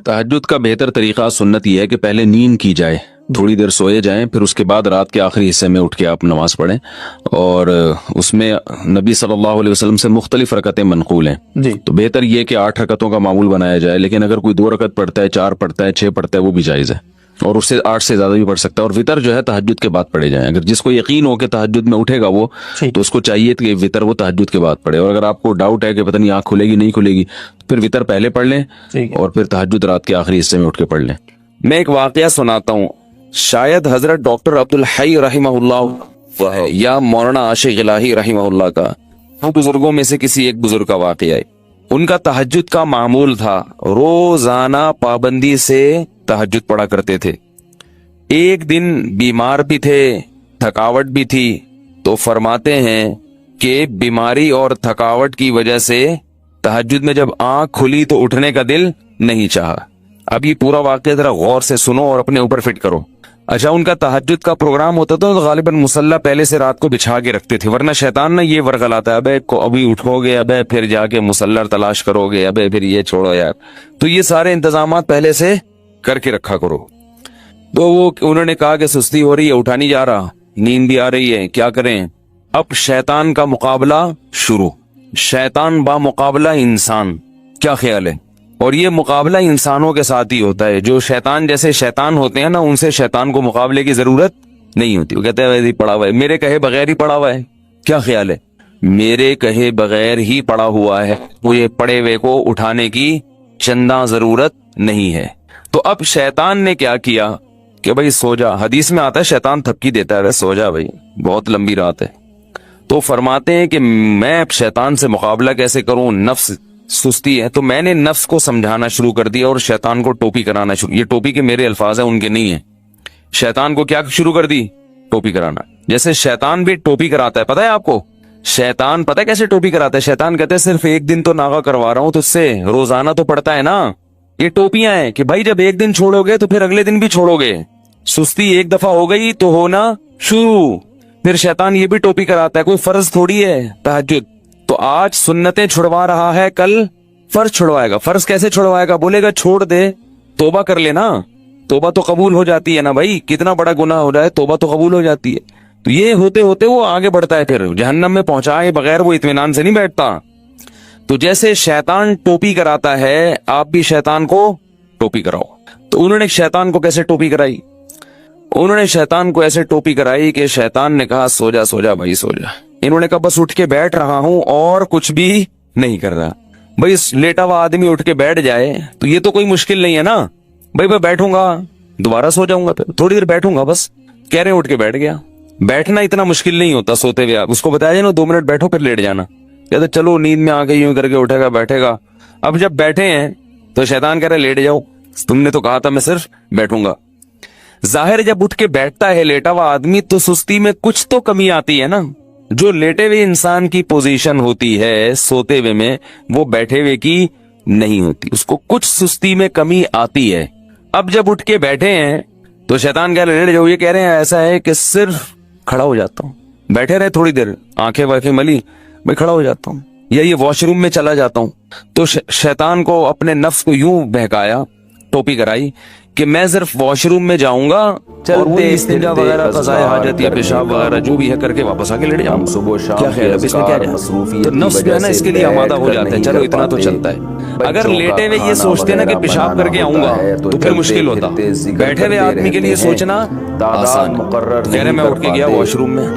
तहज्जुद का बेहतर तरीका सुन्नत यह है कि पहले नींद की जाए, थोड़ी देर सोए जाएं, फिर उसके बाद रात के आखिरी हिस्से में उठ के आप नमाज पढ़ें। और उसमें नबी सल्लल्लाहु अलैहि वसल्लम से मुख्तलिफ रकतें मनक़ूल हैं जी। तो बेहतर ये कि 8 रकतों का मामूल बनाया जाए, लेकिन अगर कोई 2 रकत पढ़ता है, 4 पढ़ता है, 6 पढ़ता है, वो भी जायज़ है, और उससे 8 से ज्यादा भी पढ़ सकता है। और वितर जो है तहज्जुद के बाद पढ़े जाएं। अगर जिसको यकीन हो कि तहज्जुद में उठेगा वो, तो उसको चाहिए कि वितर वो तहज्जुद के बाद पढ़े। और अगर आपको डाउट है कि पता नहीं आंख खुलेगी नहीं खुलेगी, तो फिर वितर पहले पढ़ लें और फिर तहज्जुद रात के आखिरी हिस्से में उठ के पढ़ लें। मैं एक वाकया सुनाता हूँ। शायद हजरत डॉक्टर अब्दुल हई रहमहुल्लाह या मौलाना आशिक इलाही रहमहुल्लाह का, वो बुजुर्गों में से किसी एक बुजुर्ग का वाकया है। उनका तहज्जुद का मामूल था, रोजाना पाबंदी से तहज्जुद पढ़ा करते थे। एक दिन बीमार भी थे, थकावट भी थी, तो फरमाते हैं कि बीमारी और थकावट की वजह से तहज्जुद में जब आंख खुली तो उठने का दिल नहीं चाहा। अब ये पूरा वाकया जरा गौर से सुनो और अपने ऊपर फिट करो। अच्छा, उनका तहज्जुद का प्रोग्राम होता था तो गालिबन मुसल्ला पहले से रात को बिछा के रखते थे, वरना शैतान ना ये वर्गलाता है, अबे अभी उठोगे, अबे फिर जाके मुसल्ला तलाश करोगे, अबे फिर ये छोड़ो यार। तो ये सारे इंतजामात पहले से करके रखा करो। तो वो उन्होंने कहा कि सुस्ती हो रही है, उठा नहीं जा रहा, नींद भी आ रही है, क्या करें। अब शैतान का मुकाबला शुरू, शैतान बा मुकाबला इंसान, क्या ख्याल है। और ये मुकाबला इंसानों के साथ ही होता है। जो शैतान जैसे शैतान होते हैं ना, उनसे शैतान को मुकाबले की जरूरत नहीं होती। वो कहते हैं वैसे ही पड़ा हुआ है, मेरे कहे बगैर ही पड़ा हुआ है, क्या ख्याल है, मेरे कहे बगैर ही पड़ा हुआ है, मुझे पड़े हुए को उठाने की चंदा जरूरत नहीं है। तो अब शैतान ने क्या किया कि भाई सो जा। हदीस में आता है शैतान थपकी देता है, सो जा भाई, बहुत लंबी रात है। तो फरमाते हैं कि मैं अब शैतान से मुकाबला कैसे करूं, नफ्स सुस्ती है। तो मैंने नफ्स को समझाना शुरू कर दिया और शैतान को टोपी कराना शुरू। ये टोपी के मेरे अल्फाज हैं, उनके नहीं है। शैतान को क्या शुरू कर दी, टोपी कराना। जैसे शैतान भी टोपी कराता है, पता है आपको शैतान पता है कैसे टोपी कराता है। शैतान कहते हैं सिर्फ एक दिन तो नागा करवा रहा हूं तुझसे, रोजाना तो पड़ता है ना। ये टोपियां हैं कि भाई जब एक दिन छोड़ोगे तो फिर अगले दिन भी छोड़ोगे। सुस्ती एक दफा हो गई तो होना शुरू। फिर शैतान ये भी टोपी कराता है, कोई फर्ज थोड़ी है तहज्जुद। तो आज सुन्नतें छुड़वा रहा है, कल फर्ज छुड़वाएगा। फर्ज कैसे छुड़वाएगा, बोलेगा छोड़ दे, तोबा कर लेना, तोबा तो कबूल हो जाती है ना भाई, कितना बड़ा गुनाह हो जाए तोबा तो कबूल हो जाती है। तो ये होते होते वो आगे बढ़ता है, फिर जहन्नम में पहुंचाए बगैर वो इत्मीनान से नहीं बैठता। तो जैसे शैतान टोपी कराता है, आप भी शैतान को टोपी कराओ। तो उन्होंने शैतान को कैसे टोपी कराई, उन्होंने शैतान को ऐसे टोपी कराई कि शैतान ने कहा सो जा, सो जा भाई, सो जा। इन्होंने कहा बस उठ के बैठ रहा हूं और कुछ भी नहीं कर रहा। भाई लेटा हुआ आदमी उठ के बैठ जाए तो ये तो कोई मुश्किल नहीं है ना। भाई मैं बैठूंगा, दोबारा सो जाऊंगा, फिर थोड़ी देर बैठूंगा, बस कह रहे हैं उठ के बैठ गया। बैठना इतना मुश्किल नहीं होता सोते हुए। आप उसको बताया जाए ना 2 मिनट बैठो फिर लेट जाना, कहते चलो नींद में आ गई यूं करके उठेगा बैठेगा। अब जब बैठे हैं तो शैतान कह रहा है लेट जाओ, तुमने तो कहा था मैं सिर्फ बैठूंगा। जाहिर जब उठ के बैठता है लेटा हुआ आदमी तो सुस्ती में कुछ तो कमी आती है ना। जो लेटे हुए इंसान की पोजीशन होती है सोते हुए में, वो बैठे हुए की नहीं होती, उसको कुछ सुस्ती में कमी आती है। अब जब उठ के बैठे हैं तो शैतान कह रहे लेट जाओ, ये कह रहे हैं ऐसा है कि सिर्फ खड़ा हो जाता हूँ, बैठे रहे थोड़ी देर, आंखें वाखें मली, मैं खड़ा हो जाता हूँ या ये वॉशरूम में चला जाता हूँ। तो शैतान को अपने नफ्स को यूं बहकाया, टोपी कराई कि मैं सिर्फ वॉशरूम में जाऊंगा और वो इस्तिंजा वगैरह कज़ाए हाजत या पेशाब वगैरह जो भी है करके वापस आके लेट जाऊंगा। क्या ख्याल है, इसमें क्या है। तो नफ्स जो है ना इसके लिए आमादा हो जाता है, चलो इतना तो चलता है। अगर लेटे हुए ये सोचते ना कि पेशाब करके आऊंगा तो फिर मुश्किल होता। बैठे हुए आदमी के लिए सोचना आसान। कह रहे मैं उठ के गया वॉशरूम में,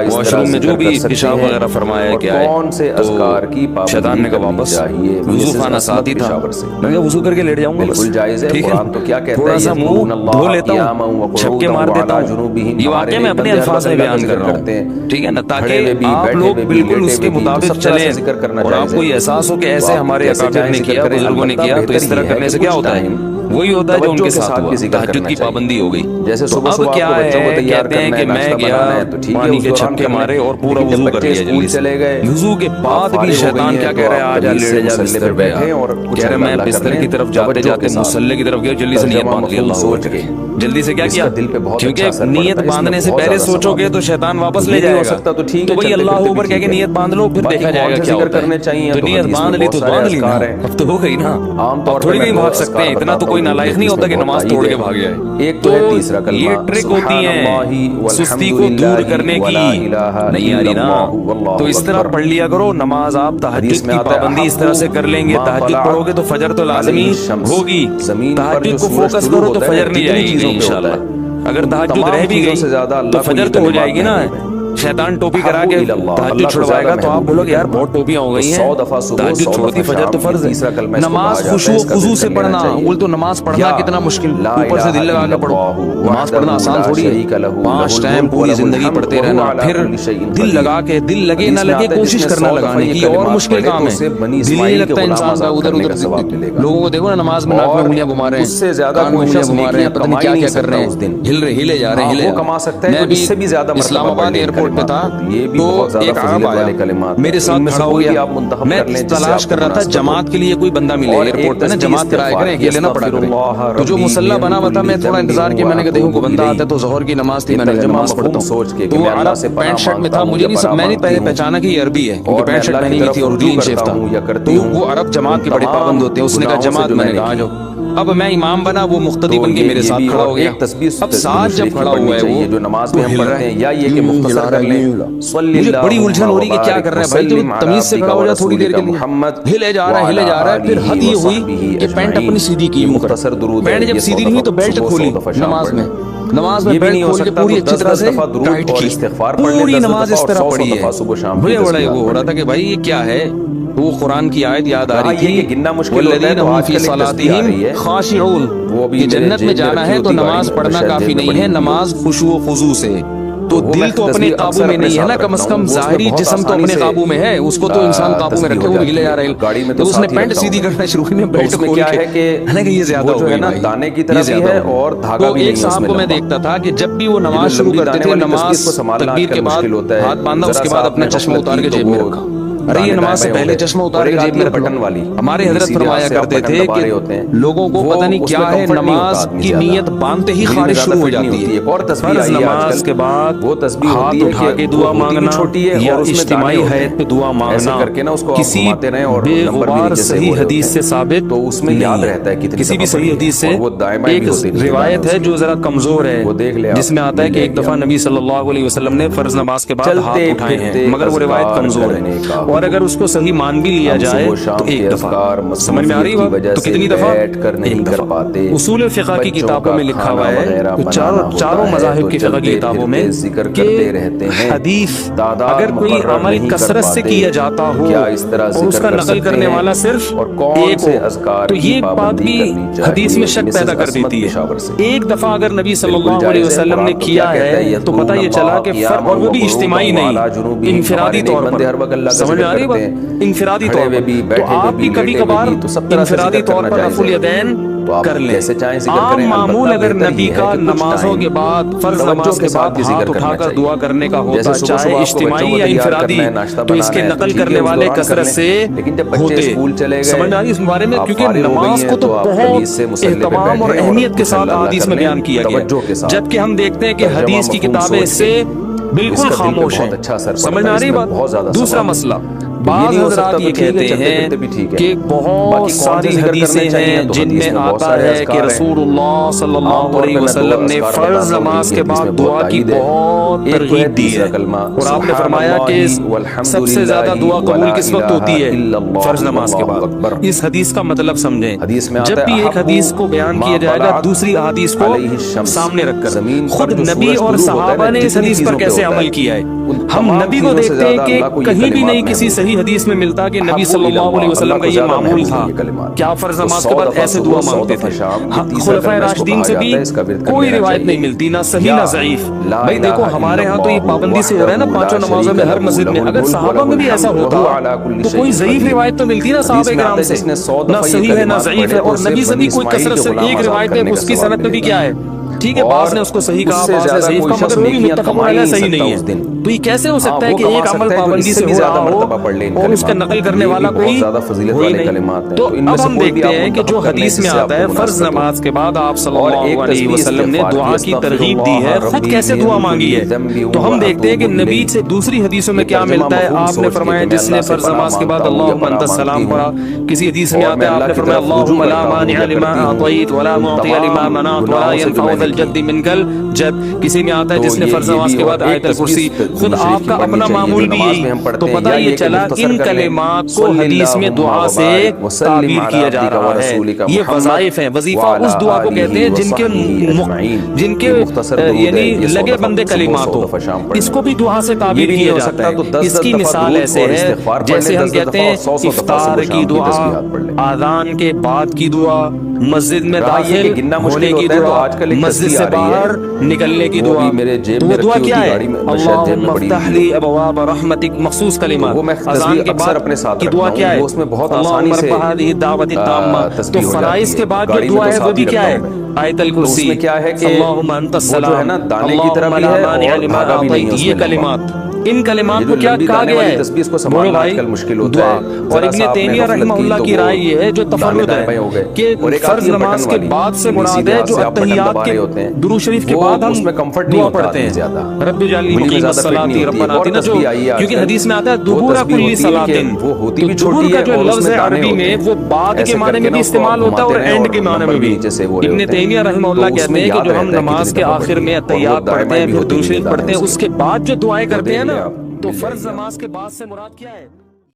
वॉशरूम में जो भी पेशाब वगैरह फरमाया क्या है, तो शैतान ने कहा वापस, वुजू खाना साथ ही था, मैं वुजू करके लेट जाऊंगा बस, ठीक है, थोड़ा सा मुंह धो लेता हूँ, छक्के मार देता हूँ। ये वाकई मैं अपने अल्फाज में बयान कर रहा हूँ, ठीक है ना, ताकि आप लोग बिल्कुल उसके मुताबिक चलें और आपको ये एहसास हो कि ऐसे हमारे अकाबिर ने किया, बुजुर्गों ने किया। तो इस तरह करने से क्या होता है, वही होता है जो उनके साथ हुआ, तहज्जुद की पाबंदी हो गई। जैसे तो अब क्या है, कहते हैं कि मैं गया पानी के छक्के मारे और पूरा वुजू कर लिया, जल्दी चले गए। वुजू के बाद भी शैतान क्या कह रहा है, आजा लेट जा बिस्तर पे, कह रहे मैं बिस्तर की तरफ जाते जाते मुसल्ले की तरफ गया, जल्दी से नियत बांध ली, अल्लाह जल्दी से क्या किया, क्योंकि नियत बांधने से पहले सोचोगे तो शैतान वापस ले जाएगा। तो भाई अल्लाह ऊपर कह के नियत बांध लो, फिर देखा जाएगा क्या होता है। तो नियत बांध ली तो बांध ली, अब तो हो गई ना, अब थोड़ी कहीं भाग सकते हैं, इतना तो कोई नालायक नहीं होता कि नमाज तोड़ के भाग जाए। एक तो है तीसरा ये कलमा ट्रिक होती है सुस्ती को दूर करने की, नहीं आ रही ना, तो इस तरह पढ़ लिया करो नमाज। आप तहज्जुद की पाबंदी इस तरह से कर लेंगे, तहज्जुद पढ़ोगे तो फजर तो लाजमी होगी, तहज्जुद को फोकस करो तो फजर नहीं जाएगी इंशाल्लाह। अगर तहज्जुद रह भी गई तो फजर तो हो जाएगी ना। शैतान टोपी करा के तहज्जुद छुड़वाएगा तो आप बोलोगे यार बहुत टोपियां हो गई हैं, तहज्जुद छोड़ती फजर तो फर्ज है। नमाज खुशू खुजू से पढ़ना, बोल तो नमाज पढ़ना कितना मुश्किल, ऊपर से दिल लगा के पढ़ो। नमाज पढ़ना आसान थोड़ी है, 5 टाइम पूरी जिंदगी पढ़ते रहना, फिर दिल लगा के, दिल लगे ना लगे कोशिश करना लगाने की, और मुश्किल काम है। दिल नहीं लगता इंसान का, उधर उधर लोगों को देखो ना नमाज में नाक में उंगलियां घुमा रहे हैं, उससे ज्यादा कान में कोई उंगलियां शख्स घुमा रहे हैं, पता नहीं क्या क्या कर रहे उस दिन हैं, हिले जा रहे हैं, हिले कमा सकता है, मैं भी इससे भी ज्यादा मर्तबा इस्लामाबाद पढ़ने एयरपोर्ट पे था, ये भी तो बहुत ज्यादा एक फजीलत आम वाले आया कलिमात मेरे साथ इनमें से खड़ा हो कोई भी गया। आप मुंतखब मैं कर लें जिससे तलाश कर आपको रहा था मुनासिब जमात के लिए कोई बंदा मिले और एयरपोर्ट पे ना, एक जमात कराया करें, अकेले ना पढ़ा करें। तो जो मुसल्ला बना हुआ था, मैं थोड़ा इंतजार किया, मैंने कहा देखो कोई बंदा आता है तो जोहर की नमाज थी, मैंने नमाज पढ़ता सोच के हूँ। तो वो अरब पैंट शर्ट में था, मुझे नहीं मैंने पहले पहचाना कि ये अरबी है, क्योंकि पैंट शर्ट पहनी हुई थी और क्लीन शेव था। तो वो अरब जमात के बड़े पाबंद होते हैं, उसने कहा जमात, मैंने कहा आ जाओ। अब मैं इमाम बना, वो मुख्तदी बन के मेरे साथ खड़ा हो गया। अब साथ जब खड़ा हुआ है वो जो नमाज में हम पढ़ते हैं, या ये कि मुख्तसर कर लें, मुझे बड़ी उलझन हो रही कि क्या कर रहे हैं भाई, तो तमीज से खड़ा हो जा थोड़ी देर के लिए, हिले जा रहा है। फिर हद ये हुई कि पैंट अपनी सीधी की, मुख्तसर दुरूद, पैंट जब सीधी नहीं हुई तो बेल्ट खोली नमाज में बेल्ट खोल के पूरी अच्छी तरह से टाइट की, पूरी नमाज इस तरह पढ़ी है। मुझे बड़ा वो हो रहा था कि भाई ये क्या है। वो कुरान की आयत याद आ रही थी, गिनना मुश्किल होता है तो आजकल एक तस्बीह आ रही है, खाशिऊन, वो भी कि जन्नत में जाना है तो नमाज पढ़ना काफी नहीं है, नमाज खुशू व खुजू से। तो दिल तो अपने काबू में नहीं है ना, कम से कम जाहिरी जिस्म तो अपने काबू में है, उसको तो इंसान काबू में रखे, वो हिले जा रहे हैं। तो उसने पैंट सीधी करना शुरू की, बेल्ट खोल क्या है के ये ज्यादा हो गया ना, दाने की तरह भी है और धागा भी। एक साहब को मैं देखता था कि जब भी वो नमाज शुरू करते थे, नमाज तकबीर के बाद हाथ बांधा, उसके बाद अपना चश्मा उतार के जेब में रखा। अरे ये नमाज से पहले चश्मा उतार के जेब में बटन वाली। हमारे हजरत फरमाया करते थे कि लोगों को पता नहीं क्या है, नमाज की नियत बांधते ही खारिज शुरू हो जाती है। और तस्बीह नमाज के बाद वो तस्बीह हाथ उठा के दुआ मांगना छोटी है या और उसमें इज्तिमाई हैत पे दुआ मांगना करके ना उसको किसी बेगुबार सही हदीस से साबित तो उसमें याद रहता है कि किसी भी सही हदीस से। एक रिवायत है जो जरा कमजोर है, वो देख ले, जिसमें आता है कि एक दफा नबी सल्लल्लाहु अलैहि वसल्लम ने फर्ज नमाज के बाद हाथ उठाए हैं, मगर वो रिवायत कमजोर है। और अगर उसको सही मान भी लिया जाए तो एक दफा, समझ में आ रही बात, तो कितनी दफा? एक दफा। उसूल फिक़ह की किताबों में लिखा हुआ है, तो चारों मज़ाहिब की फिक़ह की किताबों में कि हदीस अगर कोई अमल कसरत से किया जाता हो और उसका नकल करने वाला सिर्फ एक हो, तो ये बात भी हदीस में शक पैदा कर देती है। एक दफा अगर नबी सल्लल्लाहु अलैहि वसल्लम ने किया है तो पता ये चला कि फर्क, और वो भी इज्तिमाई नहीं, इनफिरादी तौर पर, समझ में आ रही बात, इनफिरादी तौर पर। तो आप भी कभी कभार इनफिरादी तौर पर रफुल यदैन कर ले। आम मामूल अगर नबी का नमाजों के बाद, फर्ज नमाज के बाद हाथ उठाकर दुआ करने का होता, चाहे इज्तिमाई या इनफिरादी, तो इसके नकल करने वाले कसरत से होते। समझ आ रही इस बारे में, क्योंकि नमाज को तो बहुत एहतमाम और अहमियत के साथ हदीस में बयान किया गया, जबकि हम देखते हैं कि हदीस की किताबें इससे बिल्कुल खामोश हैं। समझ आ रही बात। दूसरा मसला, बाज़ हज़रात ये कहते हैं कि बहुत सारी हदीसें हैं जिनमें आता है कि रसूलुल्लाह सल्लल्लाहु अलैहि वसल्लम ने फर्ज नमाज के बाद दुआ की बहुत तरगीब दी है, और आपने फरमाया कि सबसे ज्यादा दुआ कबूल किस वक्त होती है? फर्ज नमाज के बाद। इस हदीस का मतलब समझें, जब भी एक हदीस को बयान किया जाएगा दूसरी हदीस को सामने रखकर, खुद नबी और सहाबा ने इस हदीस पर कैसे अमल किया है। हम नबी को देखते हैं कि कहीं भी नहीं किसी सही हदीस में मिलता कि नबी सल्लल्लाहु अलैहि वसल्लम का ये मामूल था, क्या फर्ज नमाज के बाद ऐसे दुआ मांगते थे। खुलफाए राशिदीन से भी कोई रिवायत नहीं मिलती, ना सही ना ज़ईफ। भाई देखो हमारे यहाँ तो ये पाबंदी से हो रहा है ना, पांचों नमाजों में हर मस्जिद में, अगर सहाबा में भी ऐसा होता तो कोई ज़ईफ रिवायत तो मिलती ना सहाबा किराम से, ना सही है ना ज़ईफ है। और नबी से भी कोई कसरत से एक रिवायत है, उसकी सनद में भी क्या है, ٹھیک ہے بعض نے اس کو صحیح کہا بعض نے ضعیف کہا مگر وہ بھی متفق علیہ صحیح نہیں ہے تو یہ کیسے ہو سکتا ہے کہ ایک عمل پابندی سے ہو رہا ہو اور اس کا نقل کرنے والا کوئی ہوئی نہیں تو اب ہم دیکھتے ہیں کہ جو حدیث میں آتا ہے فرض نماز کے بعد آپ صلی اللہ علیہ وسلم نے دعا کی ترغیب دی ہے خود کیسے دعا مانگی ہے تو ہم دیکھتے ہیں کہ نبی سے دوسری حدیثوں میں کیا ملتا ہے آپ نے فرمایا جس نے فرض نماز کے بعد اللہم انت السلام پڑھا کسی حدیث میں آتا ہے آپ نے فرمایا اللہم لا مانع لما اعطیت ولا معطی لما منعت ولا ينفع ذا الجد منک الجد کسی میں آتا ہے جس نے فرض نماز کے بعد آیت الکرسی خود آپ کا اپنا معمول بھی یہی تو پتہ یہ چلا ان کلمات کو حدیث میں دعا سے تعبیر کیا جا رہا ہے یہ وظائف ہیں وظیفہ اس دعا کو کہتے ہیں جن کے یعنی لگے بندے کلمات ہو اس کو بھی دعا سے تعبیر کیا جاتا ہے اس کی مثال ایسے ہے جیسے ہم کہتے ہیں افطار کی دعا آذان کے بعد کی دعا مسجد میں داخل ہونے کی دعا مسجد سے باہر نکلنے کی دعا تو وہ دعا کیا ہے اللہم افتح لی ابواب رحمتک مخصوص کلمات اذان کے بعد کی دعا کیا ہے اللہم رب هذه الدعوة التامة تو فرائض کے بعد جو دعا ہے وہ بھی کیا ہے آیت الکرسی اللہم انت السلام اللہم لا مانع لما اعطیت یہ کلمات ان کلمات کو کیا کہا گیا ہے بولو بھائی دعا اور ابن تیمیہ رحمہ اللہ کی رائے یہ ہے جو تفرد ہے کہ فرض نماز کے بعد سے مراد ہے جو اتحیات کے درود شریف کے بعد ہم دعا پڑھتے ہیں رب اجعلنی مقیم الصلاۃ ربنا آتنا جو کیونکہ حدیث میں آتا ہے دبور کل صلاۃ تو دبور کا جو لفظ ہے عربی میں وہ بعد کے معنی میں بھی استعمال ہوتا ہے اور اینڈ کے معنی میں بھی ابن تیمیہ رحمہ اللہ کہتے ہیں کہ جو ہم نماز کے آخر میں اتحیات پڑھتے ہیں پھر درود شریف پڑھتے ہیں اس کے بعد جو دعائیں کرتے ہیں نا تو فرض نماز کے بعد سے مراد کیا ہے